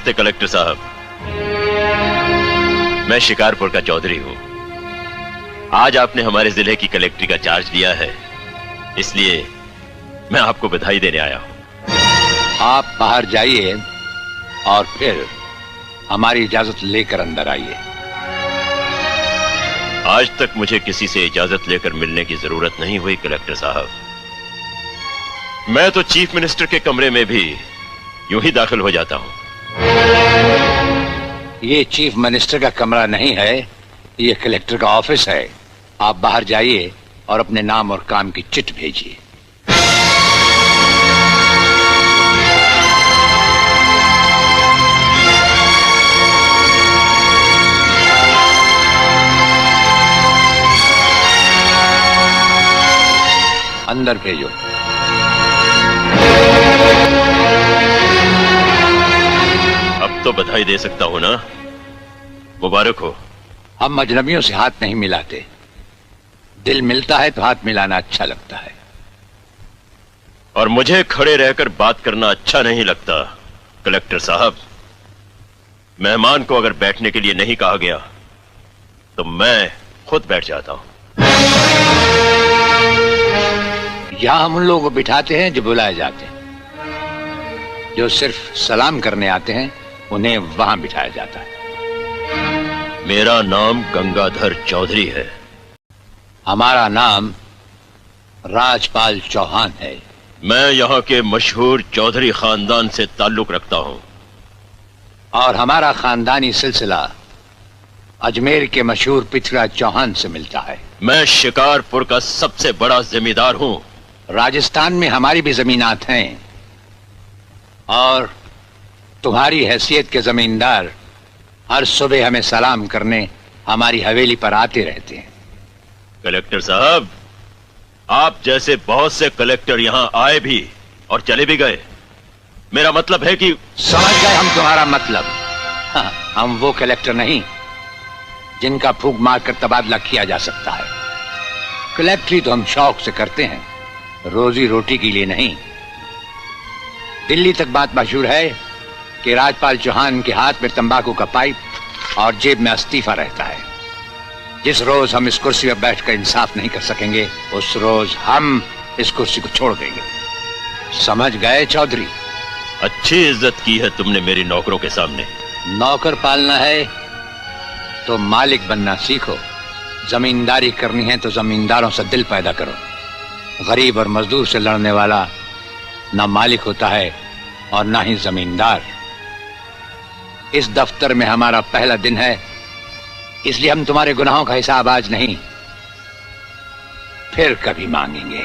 नमस्ते कलेक्टर साहब, मैं शिकारपुर का चौधरी हूं। आज आपने हमारे जिले की कलेक्ट्री का चार्ज लिया है, इसलिए मैं आपको बधाई देने आया हूं। आप बाहर जाइए और फिर हमारी इजाजत लेकर अंदर आइए। आज तक मुझे किसी से इजाजत लेकर मिलने की जरूरत नहीं हुई कलेक्टर साहब। मैं तो चीफ मिनिस्टर के कमरे में भी यूं ही दाखिल हो जाता हूं। ये चीफ मिनिस्टर का कमरा नहीं है, ये कलेक्टर का ऑफिस है। आप बाहर जाइए और अपने नाम और काम की चिट भेजिए। अंदर भेजो। अब तो बधाई दे सकता हूं ना? मुबारक हो। हम अजनबियों से हाथ नहीं मिलाते। दिल मिलता है तो हाथ मिलाना अच्छा लगता है। और मुझे खड़े रहकर बात करना अच्छा नहीं लगता कलेक्टर साहब। मेहमान को अगर बैठने के लिए नहीं कहा गया तो मैं खुद बैठ जाता हूं। यहां हम उन लोगों को बिठाते हैं जो बुलाए जाते हैं। जो सिर्फ सलाम करने आते हैं उन्हें वहां बिठाया जाता है। मेरा नाम गंगाधर चौधरी है। हमारा नाम राजपाल चौहान है। मैं यहाँ के मशहूर चौधरी खानदान से ताल्लुक रखता हूँ। और हमारा खानदानी सिलसिला अजमेर के मशहूर पृथ्वीराज चौहान से मिलता है। मैं शिकारपुर का सबसे बड़ा जमींदार हूँ। राजस्थान में हमारी भी जमीनात हैं और तुम्हारी हैसियत के जमींदार हर सुबह हमें सलाम करने हमारी हवेली पर आते रहते हैं। कलेक्टर साहब, आप जैसे बहुत से कलेक्टर यहाँ आए भी और चले भी गए। मेरा मतलब है कि समझ गए हम तुम्हारा मतलब। हाँ, हम वो कलेक्टर नहीं जिनका फूंक मारकर तबादला किया जा सकता है। कलेक्टरी तो हम शौक से करते हैं, रोजी रोटी के लिए नहीं। दिल्ली तक बात मशहूर है कि राजपाल चौहान के हाथ में तंबाकू का पाइप और जेब में इस्तीफा रहता है। जिस रोज हम इस कुर्सी पर बैठकर इंसाफ नहीं कर सकेंगे उस रोज हम इस कुर्सी को छोड़ देंगे। समझ गए चौधरी? अच्छी इज्जत की है तुमने मेरी नौकरों के सामने। नौकर पालना है तो मालिक बनना सीखो। जमींदारी करनी है तो जमींदारों से दिल पैदा करो। गरीब और मजदूर से लड़ने वाला ना मालिक होता है और ना ही जमींदार। इस दफ्तर में हमारा पहला दिन है, इसलिए हम तुम्हारे गुनाहों का हिसाब आज नहीं फिर कभी मांगेंगे।